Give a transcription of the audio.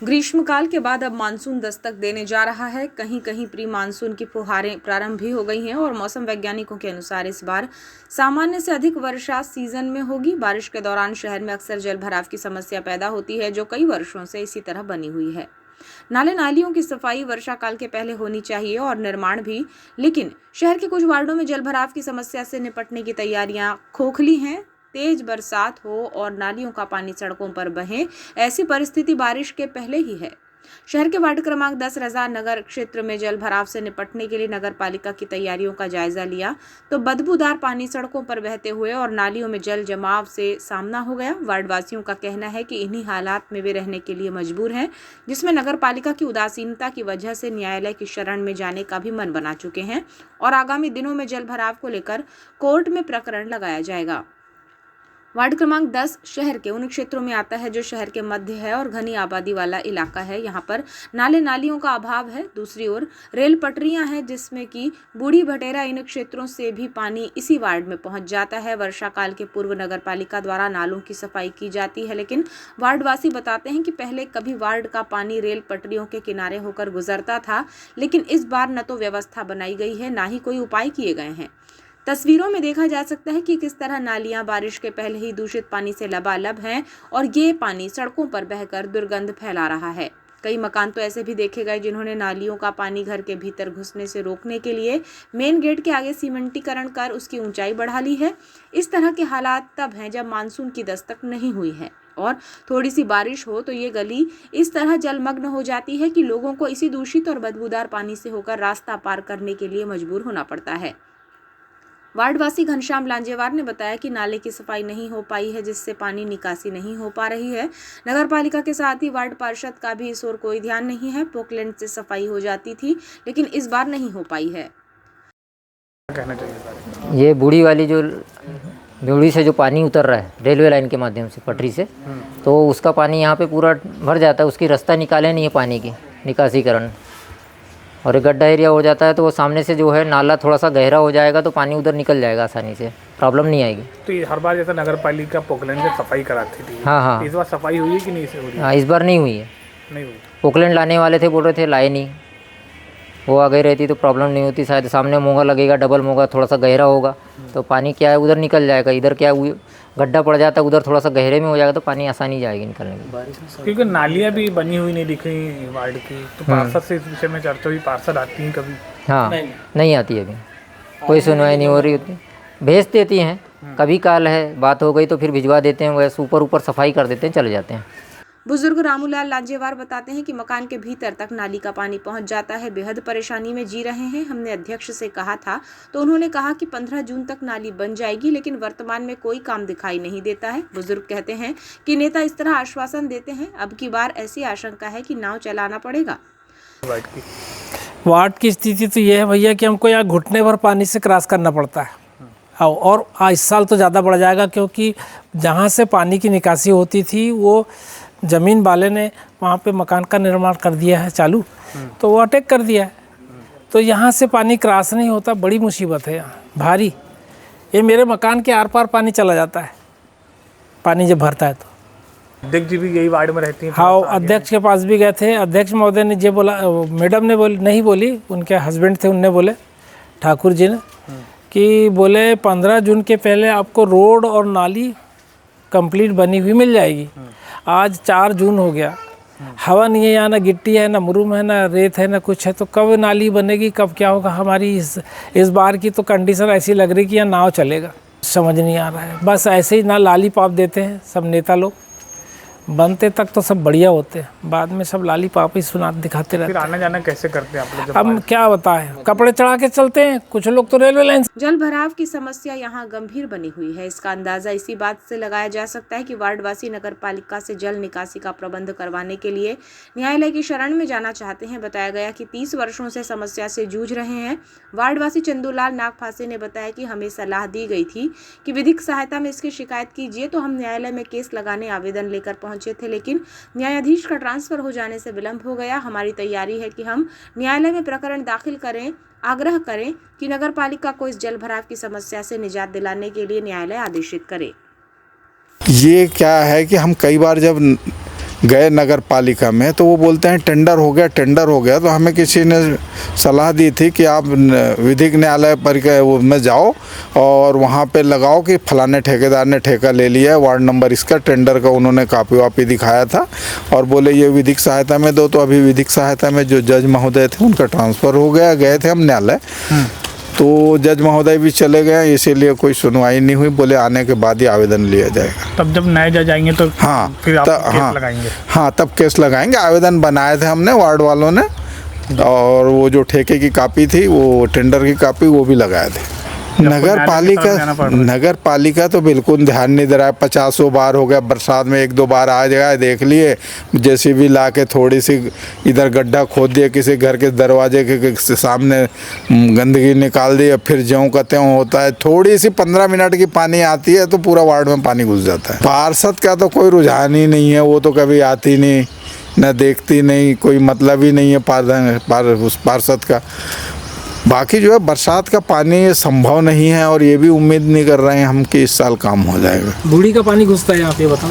ग्रीष्मकाल के बाद अब मानसून दस्तक देने जा रहा है। कहीं कहीं प्री मानसून की फुहारें प्रारंभ भी हो गई हैं और मौसम वैज्ञानिकों के अनुसार इस बार सामान्य से अधिक वर्षा सीजन में होगी। बारिश के दौरान शहर में अक्सर जल भराव की समस्या पैदा होती है, जो कई वर्षों से इसी तरह बनी हुई है। नाले नालियों की सफाई वर्षा काल के पहले होनी चाहिए और निर्माण भी, लेकिन शहर के कुछ वार्डों में जल भराव की समस्या से निपटने की तैयारियां खोखली हैं। तेज बरसात हो और नालियों का पानी सड़कों पर बहे, ऐसी परिस्थिति बारिश के पहले ही है। शहर के वार्ड क्रमांक 10 रजा नगर क्षेत्र में जल भराव से निपटने के लिए नगर पालिका की तैयारियों का जायजा लिया तो बदबूदार पानी सड़कों पर बहते हुए और नालियों में जल जमाव से सामना हो गया। वार्ड वासियों का कहना है कि इन्हीं हालात में वे रहने के लिए मजबूर हैं, जिसमें नगर पालिका की उदासीनता की वजह से न्यायालय की शरण में जाने का भी मन बना चुके हैं और आगामी दिनों में जल भराव को लेकर कोर्ट में प्रकरण लगाया जाएगा। वार्ड क्रमांक 10 शहर के उन क्षेत्रों में आता है जो शहर के मध्य है और घनी आबादी वाला इलाका है। यहाँ पर नाले नालियों का अभाव है। दूसरी ओर रेल पटरियां हैं, जिसमें कि बूढ़ी भटेरा इन क्षेत्रों से भी पानी इसी वार्ड में पहुंच जाता है। वर्षा काल के पूर्व नगर पालिका द्वारा नालों की सफाई की जाती है, लेकिन वार्डवासी बताते हैं कि पहले कभी वार्ड का पानी रेल पटरियों के किनारे होकर गुजरता था, लेकिन इस बार न तो व्यवस्था बनाई गई है, न ही कोई उपाय किए गए हैं। तस्वीरों में देखा जा सकता है कि किस तरह नालियां बारिश के पहले ही दूषित पानी से लबालब हैं और ये पानी सड़कों पर बहकर दुर्गंध फैला रहा है। कई मकान तो ऐसे भी देखे गए जिन्होंने नालियों का पानी घर के भीतर घुसने से रोकने के लिए मेन गेट के आगे सीमेंटीकरण कर उसकी ऊंचाई बढ़ा ली है। इस तरह के हालात तब हैं जब मानसून की दस्तक नहीं हुई है और थोड़ी सी बारिश हो तो ये गली इस तरह जलमग्न हो जाती है कि लोगों को इसी दूषित और बदबूदार पानी से होकर रास्ता पार करने के लिए मजबूर होना पड़ता है। वार्डवासी घनश्याम लांजेवार ने बताया कि नाले की सफाई नहीं हो पाई है, जिससे पानी निकासी नहीं हो पा रही है। नगर पालिका के साथ ही वार्ड पार्षद का भी इस ओर कोई ध्यान नहीं है। पोकलैंड से सफाई हो जाती थी, लेकिन इस बार नहीं हो पाई है। कहना चाहिए ये बूढ़ी वाली जो बूढ़ी से जो पानी उतर रहा है रेलवे लाइन के माध्यम से पटरी से, तो उसका पानी यहाँ पे पूरा भर जाता है। उसकी रास्ता निकाले नहीं है पानी की निकासीकरण, और गड्ढा एरिया हो जाता है तो वो सामने से जो है नाला थोड़ा सा गहरा हो जाएगा तो पानी उधर निकल जाएगा आसानी से, प्रॉब्लम नहीं आएगी। तो ये हर बार जैसा नगर पालिका पोकलैंड से सफाई कराती थी, हाँ, इस बार सफाई हुई है कि नहीं हो रही? हाँ, इस बार नहीं हुई है। नहीं हुई। पोकलैंड लाने वाले थे, बोल रहे थे लाए नहीं। वो आ गई रहती तो प्रॉब्लम नहीं होती। शायद सामने मोगा लगेगा, डबल मोगा थोड़ा सा गहरा होगा तो पानी क्या है उधर निकल जाएगा। इधर क्या है गड्ढा पड़ जाता है, उधर थोड़ा सा गहरे में हो जाएगा तो पानी आसानी जाएगी निकलने की। क्योंकि नालियाँ भी बनी हुई नहीं दिख रही वार्ड की, तो पार्षद से इस विषय में चर्चा हुई। पार्षद आती हैं कभी? हाँ, नहीं आती अभी, कोई सुनवाई नहीं हो रही होती। भेज देती हैं, कभी काल है बात हो गई तो फिर भिजवा देते हैं, वैसे ऊपर सफाई कर देते हैं, चले जाते हैं। बुजुर्ग रामूलाल लांजेवार बताते हैं कि मकान के भीतर तक नाली का पानी पहुंच जाता है। बेहद परेशानी में जी रहे हैं। हमने अध्यक्ष से कहा था तो उन्होंने कहा कि 15 जून तक नाली बन जाएगी, लेकिन वर्तमान में कोई काम दिखाई नहीं देता है। बुजुर्ग कहते हैं कि नेता इस तरह आश्वासन देते हैं, अब की बार ऐसी आशंका है कि नाव चलाना पड़ेगा। वार्ड की स्थिति तो ये है भैया कि हमको यहाँ घुटने भर पानी से क्रॉस करना पड़ता है और इस साल तो ज़्यादा बढ़ जाएगा, क्योंकि जहाँ से पानी की निकासी होती थी वो ज़मीन वाले ने वहाँ पे मकान का निर्माण कर दिया है चालू, तो वो अटैक कर दिया है, तो यहाँ से पानी क्रॉस नहीं होता। बड़ी मुसीबत है यहाँ भारी। ये मेरे मकान के आर पार पानी चला जाता है, पानी जब भरता है तो। अध्यक्ष जी भी यही वार्ड में रहती हैं? हाँ, अध्यक्ष के पास भी गए थे। अध्यक्ष महोदय ने ये बोला, मैडम ने नहीं बोली, उनके हस्बैंड थे, उनने बोले, ठाकुर जी ने, कि बोले 15 जून के पहले आपको रोड और नाली कंप्लीट बनी हुई मिल जाएगी। आज 4 जून हो गया, हवा नहीं है यहाँ, ना गिट्टी है, ना मुरूम है, ना रेत है, ना कुछ है, तो कब नाली बनेगी, कब क्या होगा। हमारी इस बार की तो कंडीशन ऐसी लग रही कि यहाँ नाव चलेगा, समझ नहीं आ रहा है। बस ऐसे ही ना लाली पाप देते हैं सब नेता लोग, बनते तक तो सब बढ़िया होते हैं, बाद में सब लाली पाप ही दिखाते रहते हैं। फिर आना जाना कैसे करते हैं आप लोग? अब क्या बताएं, कपड़े चढ़ा के चलते हैं, कुछ लोग तो रेलवे लाइन। जल भराव की समस्या यहाँ गंभीर बनी हुई है। इसका अंदाजा इसी बात से लगाया जा सकता है कि वार्डवासी नगर पालिका से जल निकासी का प्रबंध करवाने के लिए न्यायालय की शरण में जाना चाहते हैं। बताया गया कि 30 वर्षों से समस्या से जूझ रहे हैं। वार्डवासी चंदूलाल नागफासे ने बताया कि हमें सलाह दी गई थी कि विधिक सहायता में इसकी शिकायत कीजिए, तो हम न्यायालय में केस लगाने आवेदन लेकर पहुंचे थे, लेकिन न्यायाधीश का ट्रांसफर हो जाने से विलंब हो गया। हमारी तैयारी है कि हम न्यायालय में प्रकरण दाखिल करें, आग्रह करें कि नगर पालिका को इस जल भराव की समस्या से निजात दिलाने के लिए न्यायालय आदेशित करे। ये क्या है कि हम कई बार जब गए नगर पालिका में, तो वो बोलते हैं टेंडर हो गया। तो हमें किसी ने सलाह दी थी कि आप विधिक न्यायालय पर में जाओ और वहाँ पे लगाओ कि फलाने ठेकेदार ने ठेका ले लिया है, वार्ड नंबर इसका, टेंडर का उन्होंने कापी वापी दिखाया था और बोले ये विधिक सहायता में दो। तो अभी विधिक सहायता में जो जज महोदय थे उनका ट्रांसफ़र हो गया, गए थे हम न्यायालय, तो जज महोदय भी चले गए, इसीलिए कोई सुनवाई नहीं हुई। बोले आने के बाद ही आवेदन लिया जाएगा। तब जब नए जज आएंगे तो हाँ फिर आप केस हाँ लगाएंगे? हाँ, तब केस लगाएंगे। आवेदन बनाए थे हमने वार्ड वालों ने, और वो जो ठेके की कापी थी, वो टेंडर की कापी, वो भी लगाए थे। नगर पालिका तो बिल्कुल ध्यान नहीं दे रहा है। 50 बार हो गया, बरसात में 1-2 बार आ जाएगा, देख लिए, JCB ला के थोड़ी सी इधर गड्ढा खोद दिया, किसी घर के दरवाजे के सामने गंदगी निकाल दी, फिर ज्यों का त्यों होता है। थोड़ी सी 15 मिनट की पानी आती है तो पूरा वार्ड में पानी घुस जाता है। पार्षद का तो कोई रुझान ही नहीं है, वो तो कभी आती नहीं, न देखती नहीं, कोई मतलब ही नहीं है उस पार्षद का। बाकी जो है बरसात का पानी ये संभव नहीं है, और ये भी उम्मीद नहीं कर रहे हैं हम कि इस साल काम हो जाएगा। बूढ़ी का पानी घुसता है यहाँ पे, बताओ।